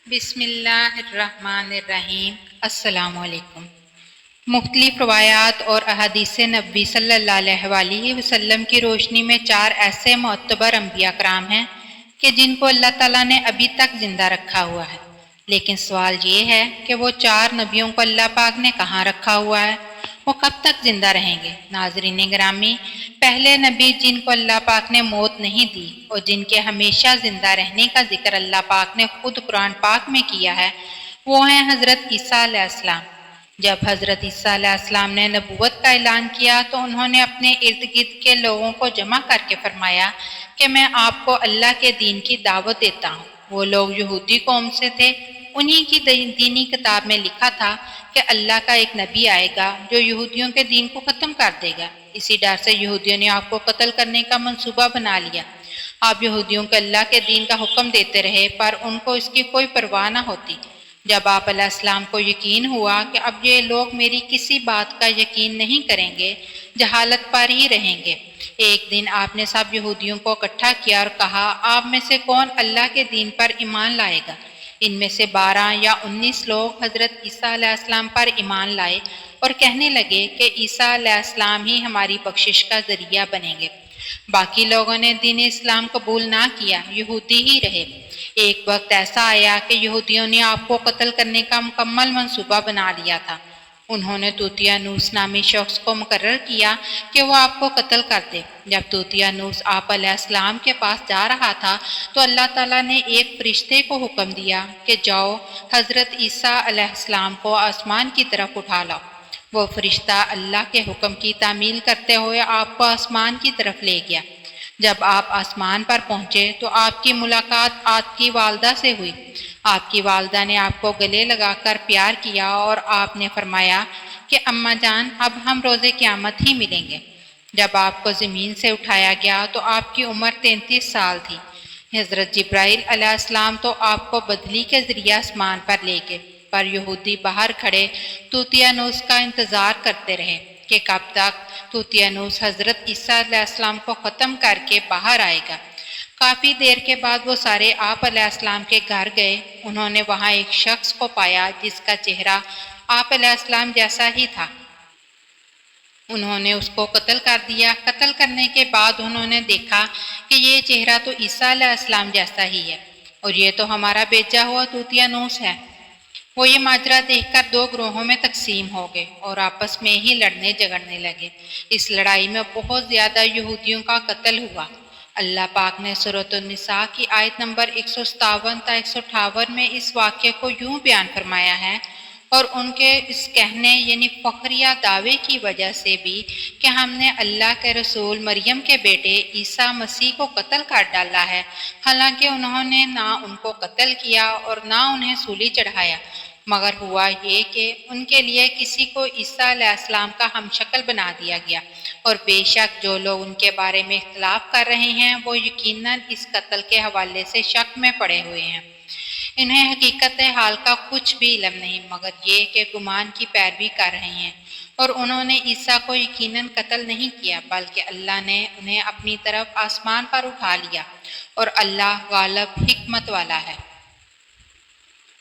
بسم اللہ الرحمن الرحیم۔ السلام علیکم۔ مختلف روایات اور احادیث نبوی صلی اللہ علیہ وسلم کی روشنی میں 4 ایسے معتبر انبیاء کرام ہیں کہ جن کو اللہ تعالیٰ نے ابھی تک زندہ رکھا ہوا ہے، لیکن سوال یہ ہے کہ وہ 4 نبیوں کو اللہ پاک نے کہاں رکھا ہوا ہے، وہ کب تک زندہ رہیں گے؟ ناظرین گرامی، پہلے نبی جن کو اللہ پاک نے موت نہیں دی اور جن کے ہمیشہ زندہ رہنے کا ذکر اللہ پاک نے خود قرآن پاک میں کیا ہے، وہ ہیں حضرت عیسیٰ علیہ السلام۔ جب حضرت عیسیٰ علیہ السلام نے نبوت کا اعلان کیا تو انہوں نے اپنے ارد گرد کے لوگوں کو جمع کر کے فرمایا کہ میں آپ کو اللہ کے دین کی دعوت دیتا ہوں۔ وہ لوگ یہودی قوم سے تھے، انہی کی دینی کتاب میں لکھا تھا کہ اللہ کا ایک نبی آئے گا جو یہودیوں کے دین کو ختم کر دے گا۔ اسی ڈر سے یہودیوں نے آپ کو قتل کرنے کا منصوبہ بنا لیا۔ آپ یہودیوں کو اللہ کے دین کا حکم دیتے رہے پر ان کو اس کی کوئی پرواہ نہ ہوتی۔ جب آپ علیہ السلام کو یقین ہوا کہ اب یہ لوگ میری کسی بات کا یقین نہیں کریں گے، جہالت پر ہی رہیں گے، ایک دن آپ نے سب یہودیوں کو اکٹھا کیا اور کہا، آپ میں سے کون اللہ کے دین پر ایمان لائے گا؟ ان میں سے 12 یا 19 لوگ حضرت عیسیٰ علیہ السلام پر ایمان لائے اور کہنے لگے کہ عیسیٰ علیہ السلام ہی ہماری بخشش کا ذریعہ بنیں گے۔ باقی لوگوں نے دین اسلام قبول نہ کیا، یہودی ہی رہے۔ ایک وقت ایسا آیا کہ یہودیوں نے آپ کو قتل کرنے کا مکمل منصوبہ بنا لیا تھا۔ انہوں نے طوطیانوس نامی شخص کو مقرر کیا کہ وہ آپ کو قتل کر دے۔ جب طوطیانوس آپ علیہ السلام کے پاس جا رہا تھا تو اللہ تعالیٰ نے ایک فرشتے کو حکم دیا کہ جاؤ حضرت عیسیٰ علیہ السلام کو آسمان کی طرف اٹھا لاؤ۔ وہ فرشتہ اللہ کے حکم کی تعمیل کرتے ہوئے آپ کو آسمان کی طرف لے گیا۔ جب آپ آسمان پر پہنچے تو آپ کی ملاقات آپ کی والدہ سے ہوئی۔ آپ کی والدہ نے آپ کو گلے لگا کر پیار کیا اور آپ نے فرمایا کہ اماں جان، اب ہم روز قیامت ہی ملیں گے۔ جب آپ کو زمین سے اٹھایا گیا تو آپ کی عمر 33 سال تھی۔ حضرت جبرائیل علیہ السلام تو آپ کو بدلی کے ذریعے آسمان پر لے گئے، پر یہودی باہر کھڑے طوطیانوس کا انتظار کرتے رہے کہ کب تک طوطیانوس حضرت عیسیٰ علیہ السلام کو ختم کر کے باہر آئے گا۔ کافی دیر کے بعد وہ سارے آپ علیہ السلام کے گھر گئے۔ انہوں نے وہاں ایک شخص کو پایا جس کا چہرہ آپ علیہ السلام جیسا ہی تھا۔ انہوں نے اس کو قتل کر دیا۔ قتل کرنے کے بعد انہوں نے دیکھا کہ یہ چہرہ تو عیسیٰ علیہ السلام جیسا ہی ہے اور یہ تو ہمارا بھیجا ہوا طوطیانوس ہے۔ وہ یہ ماجرا دیکھ کر 2 گروہوں میں تقسیم ہو گئے اور آپس میں ہی لڑنے جھگڑنے لگے۔ اس لڑائی میں بہت زیادہ یہودیوں کا قتل ہوا۔ اللہ پاک نے سورۃ النساء کی آیت نمبر 157 تا 158 میں اس واقعے کو یوں بیان فرمایا ہے، اور ان کے اس کہنے یعنی فخریہ دعوے کی وجہ سے بھی کہ ہم نے اللہ کے رسول مریم کے بیٹے عیسیٰ مسیح کو قتل کر ڈالا ہے، حالانکہ انہوں نے نہ ان کو قتل کیا اور نہ انہیں سولی چڑھایا، مگر ہوا یہ کہ ان کے لیے کسی کو عیسیٰ علیہ السلام کا ہم شکل بنا دیا گیا، اور بے شک جو لوگ ان کے بارے میں اختلاف کر رہے ہیں وہ یقیناً اس قتل کے حوالے سے شک میں پڑے ہوئے ہیں۔ انہیں حقیقت حال کا کچھ بھی علم نہیں مگر یہ کہ گمان کی پیروی کر رہے ہیں، اور انہوں نے عیسیٰ کو یقیناً قتل نہیں کیا بلکہ اللہ نے انہیں اپنی طرف آسمان پر اٹھا لیا، اور اللہ غالب حکمت والا ہے۔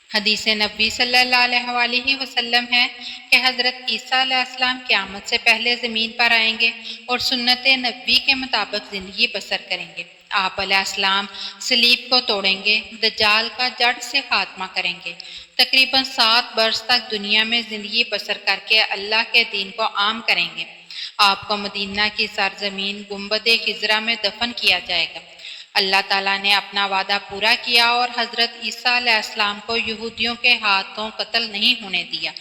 حدیث نبی صلی اللہ علیہ وسلم ہے کہ حضرت عیسیٰ علیہ السلام قیامت سے پہلے زمین پر آئیں گے اور سنت نبی کے مطابق زندگی بسر کریں گے۔ آپ علیہ السلام صلیب کو توڑیں گے، دجال کا جڑ سے خاتمہ کریں گے، تقریباً 7 برس تک دنیا میں زندگی بسر کر کے اللہ کے دین کو عام کریں گے۔ آپ کو مدینہ کی سرزمین گنبد خضرا میں دفن کیا جائے گا۔ اللہ تعالیٰ نے اپنا وعدہ پورا کیا اور حضرت عیسیٰ علیہ السلام کو یہودیوں کے ہاتھوں قتل نہیں ہونے دیا۔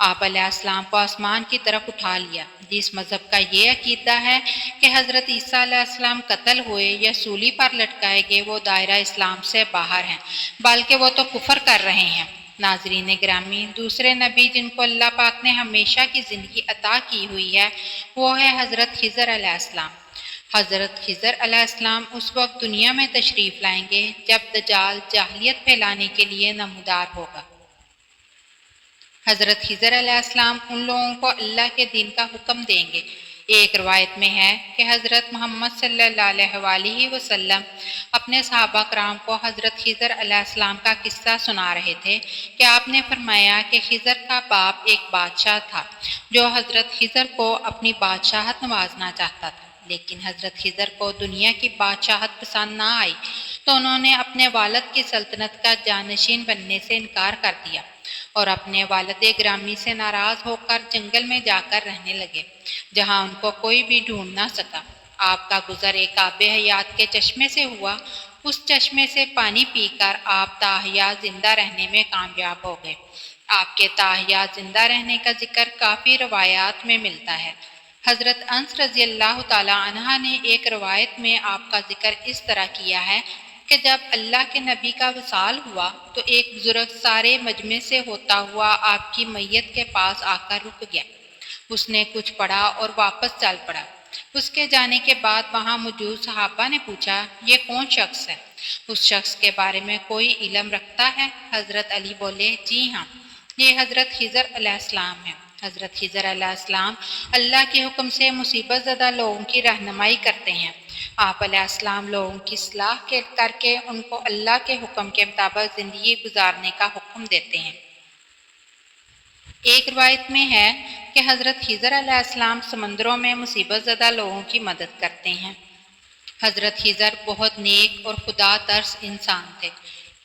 آپ علیہ السلام کو آسمان کی طرف اٹھا لیا۔ جس مذہب کا یہ عقیدہ ہے کہ حضرت عیسیٰ علیہ السلام قتل ہوئے یا سولی پر لٹکائے گئے وہ دائرہ اسلام سے باہر ہیں، بلکہ وہ تو کفر کر رہے ہیں۔ ناظرین گرامی، دوسرے نبی جن کو اللہ پاک نے ہمیشہ کی زندگی عطا کی ہوئی ہے وہ ہے حضرت خضر علیہ السلام۔ حضرت خضر علیہ السلام اس وقت دنیا میں تشریف لائیں گے جب دجال جاہلیت پھیلانے کے لیے نمودار ہوگا۔ حضرت خضر علیہ السلام ان لوگوں کو اللہ کے دین کا حکم دیں گے۔ ایک روایت میں ہے کہ حضرت محمد صلی اللہ علیہ وسلم اپنے صحابہ کرام کو حضرت خضر علیہ السلام کا قصہ سنا رہے تھے کہ آپ نے فرمایا کہ خضر کا باپ ایک بادشاہ تھا جو حضرت خضر کو اپنی بادشاہت نوازنا چاہتا تھا، لیکن حضرت خضر کو دنیا کی بادشاہت پسند نہ آئی تو انہوں نے اپنے والد کی سلطنت کا جانشین بننے سے انکار کر دیا اور اپنے والد گرامی سے ناراض ہو کر جنگل میں جا کر رہنے لگے جہاں ان کو کوئی بھی ڈھونڈ نہ سکا۔ آپ کا گزر ایک آب حیات کے چشمے سے ہوا، اس چشمے سے پانی پی کر آپ تاحیات زندہ رہنے میں کامیاب ہو گئے۔ آپ کے تاحیات زندہ رہنے کا ذکر کافی روایات میں ملتا ہے۔ حضرت انس رضی اللہ تعالی عنہ نے ایک روایت میں آپ کا ذکر اس طرح کیا ہے کہ جب اللہ کے نبی کا وصال ہوا تو ایک بزرگ سارے مجمع سے ہوتا ہوا آپ کی میت کے پاس آ کر رک گیا۔ اس نے کچھ پڑھا اور واپس چل پڑا۔ اس کے جانے کے بعد وہاں موجود صحابہ نے پوچھا، یہ کون شخص ہے؟ اس شخص کے بارے میں کوئی علم رکھتا ہے؟ حضرت علی بولے، جی ہاں، یہ حضرت خضر علیہ السلام ہے۔ حضرت خضر علیہ السلام اللہ کے حکم سے مصیبت زدہ لوگوں کی رہنمائی کرتے ہیں۔ آپ علیہ السلام لوگوں کی اصلاح کر کے ان کو اللہ کے حکم کے مطابق زندگی گزارنے کا حکم دیتے ہیں۔ ایک روایت میں ہے کہ حضرت خضر علیہ السلام سمندروں میں مصیبت زدہ لوگوں کی مدد کرتے ہیں۔ حضرت خضر بہت نیک اور خدا ترس انسان تھے۔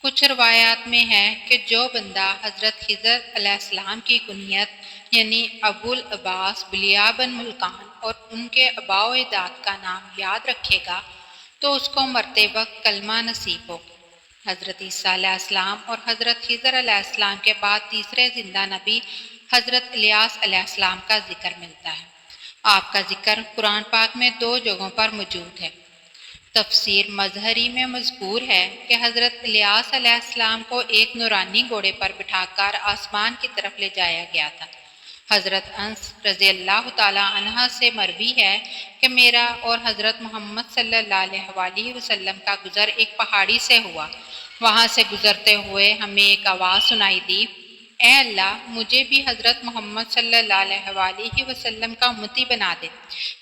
کچھ روایات میں ہے کہ جو بندہ حضرت خضر علیہ السلام کی کنیت یعنی ابو العباس بلیہ بن ملکان اور ان کے آباء و اجداد کا نام یاد رکھے گا تو اس کو مرتے وقت کلمہ نصیب ہوگا۔ حضرت عیسیٰ علیہ السلام اور حضرت خضر علیہ السلام کے بعد تیسرے زندہ نبی حضرت الیاس علیہ السلام کا ذکر ملتا ہے۔ آپ کا ذکر قرآن پاک میں 2 جگہوں پر موجود ہے۔ تفسیر مظہری میں مذکور ہے کہ حضرت الیاس علیہ السلام کو ایک نورانی گھوڑے پر بٹھا کر آسمان کی طرف لے جایا گیا تھا۔ حضرت انس رضی اللہ تعالی عنہ سے مروی ہے کہ میرا اور حضرت محمد صلی اللہ علیہ وسلم کا گزر ایک پہاڑی سے ہوا۔ وہاں سے گزرتے ہوئے ہمیں ایک آواز سنائی دی، اے اللہ، مجھے بھی حضرت محمد صلی اللہ علیہ وسلم کا امتی بنا دے۔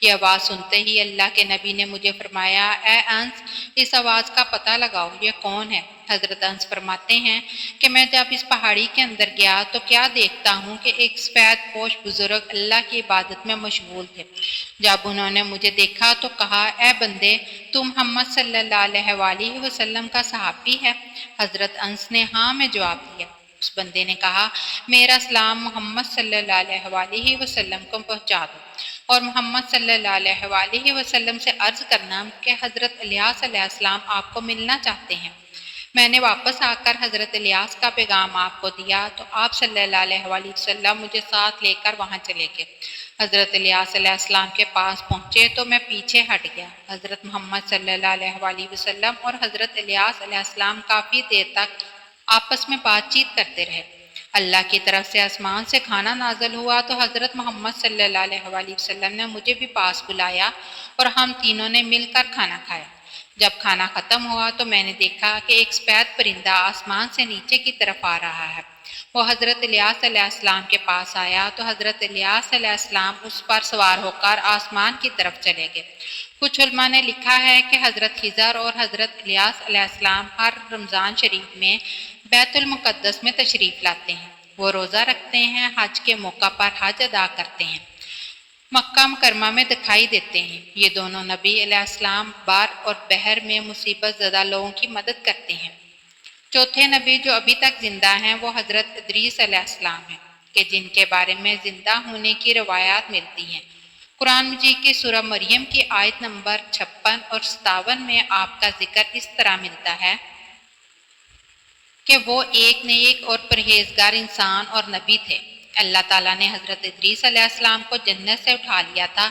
یہ آواز سنتے ہی اللہ کے نبی نے مجھے فرمایا، اے انس، اس آواز کا پتہ لگاؤ، یہ کون ہے؟ حضرت انس فرماتے ہیں کہ میں جب اس پہاڑی کے اندر گیا تو کیا دیکھتا ہوں کہ ایک سفید پوش بزرگ اللہ کی عبادت میں مشغول تھے۔ جب انہوں نے مجھے دیکھا تو کہا، اے بندے، تو محمد صلی اللہ علیہ وسلم کا صحابی ہے؟ حضرت انس نے ہاں میں جواب دیا۔ اس بندے نے کہا، میرا سلام محمد صلی اللہ علیہ وسلم کو پہنچا دو اور محمد صلی اللہ علیہ وسلم سے عرض کرنا کہ حضرت الیاس علیہ السلام آپ کو ملنا چاہتے ہیں۔ میں نے واپس آ کر حضرت الیاس کا پیغام آپ کو دیا تو آپ صلی اللہ علیہ وسلم مجھے ساتھ لے کر وہاں چلے گئے۔ حضرت الیاس علیہ السلام کے پاس پہنچے تو میں پیچھے ہٹ گیا۔ حضرت محمد صلی اللہ علیہ وسلم اور حضرت الیاس علیہ السلام کافی دیر تک آپس میں بات چیت کرتے رہے۔ اللہ کی طرف سے آسمان سے کھانا نازل ہوا تو حضرت محمد صلی اللہ علیہ وسلم نے مجھے بھی پاس بلایا اور ہم تینوں نے مل کر کھانا کھایا۔ جب کھانا ختم ہوا تو میں نے دیکھا کہ ایک سفید پرندہ آسمان سے نیچے کی طرف آ رہا ہے۔ وہ حضرت الیاس علیہ السلام کے پاس آیا تو حضرت الیاس علیہ السلام اس پر سوار ہو کر آسمان کی طرف چلے گئے۔ کچھ علماء نے لکھا ہے کہ حضرت خضر اور حضرت الیاس علیہ السلام ہر رمضان شریف میں بیت المقدس میں تشریف لاتے ہیں۔ وہ روزہ رکھتے ہیں، حج کے موقع پر حج ادا کرتے ہیں، مکہ مکرمہ میں دکھائی دیتے ہیں۔ یہ دونوں نبی علیہ السلام بار اور بحر میں مصیبت زدہ لوگوں کی مدد کرتے ہیں۔ چوتھے نبی جو ابھی تک زندہ ہیں وہ حضرت ادریس علیہ السلام ہیں کہ جن کے بارے میں زندہ ہونے کی روایات ملتی ہیں۔ قرآن مجید کی سورہ مریم کی آیت نمبر 56 اور 57 میں آپ کا ذکر اس طرح ملتا ہے کہ وہ ایک نیک اور پرہیزگار انسان اور نبی تھے۔ اللہ تعالیٰ نے حضرت ادریس علیہ السلام کو جنت سے اٹھا لیا تھا۔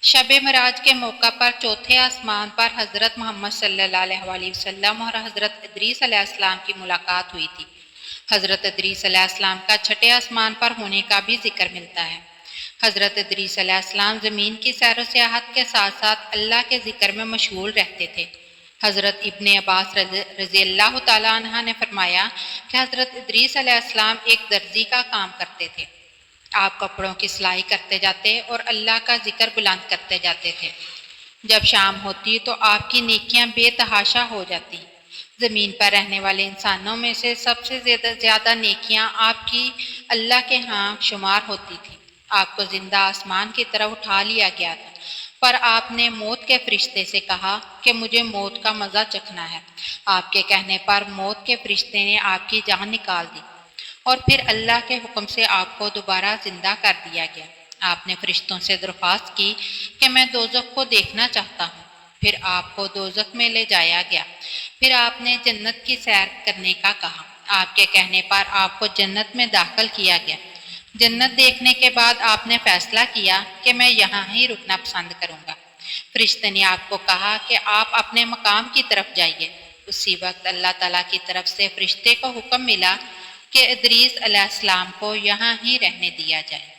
شب معراج کے موقع پر چوتھے آسمان پر حضرت محمد صلی اللہ علیہ وسلم اور حضرت ادریس علیہ السلام کی ملاقات ہوئی تھی۔ حضرت ادریس علیہ السلام کا چھٹے آسمان پر ہونے کا بھی ذکر ملتا ہے۔ حضرت ادریس علیہ السلام زمین کی سیر و سیاحت کے ساتھ ساتھ اللہ کے ذکر میں مشغول رہتے تھے۔ حضرت ابن عباس رضی اللہ تعالیٰ عنہ نے فرمایا کہ حضرت ادریس علیہ السلام ایک درزی کا کام کرتے تھے۔ آپ کپڑوں کی سلائی کرتے جاتے اور اللہ کا ذکر بلند کرتے جاتے تھے۔ جب شام ہوتی تو آپ کی نیکیاں بے تحاشا ہو جاتی۔ زمین پر رہنے والے انسانوں میں سے سب سے زیادہ نیکیاں آپ کی اللہ کے ہاں شمار ہوتی تھی۔ آپ کو زندہ آسمان کی طرف اٹھا لیا گیا تھا، پر آپ نے موت کے فرشتے سے کہا کہ مجھے موت کا مزہ چکھنا ہے۔ آپ کے کہنے پر موت کے فرشتے نے آپ کی جان نکال دی اور پھر اللہ کے حکم سے آپ کو دوبارہ زندہ کر دیا گیا۔ آپ نے فرشتوں سے درخواست کی کہ میں دوزخ کو دیکھنا چاہتا ہوں۔ پھر آپ کو دوزخ میں لے جایا گیا۔ پھر آپ نے جنت کی سیر کرنے کا کہا۔ آپ کے کہنے پر آپ کو جنت میں داخل کیا گیا۔ جنت دیکھنے کے بعد آپ نے فیصلہ کیا کہ میں یہاں ہی رکنا پسند کروں گا۔ فرشتے نے آپ کو کہا کہ آپ اپنے مقام کی طرف جائیے۔ اسی وقت اللہ تعالیٰ کی طرف سے فرشتے کو حکم ملا کہ ادریس علیہ السلام کو یہاں ہی رہنے دیا جائے۔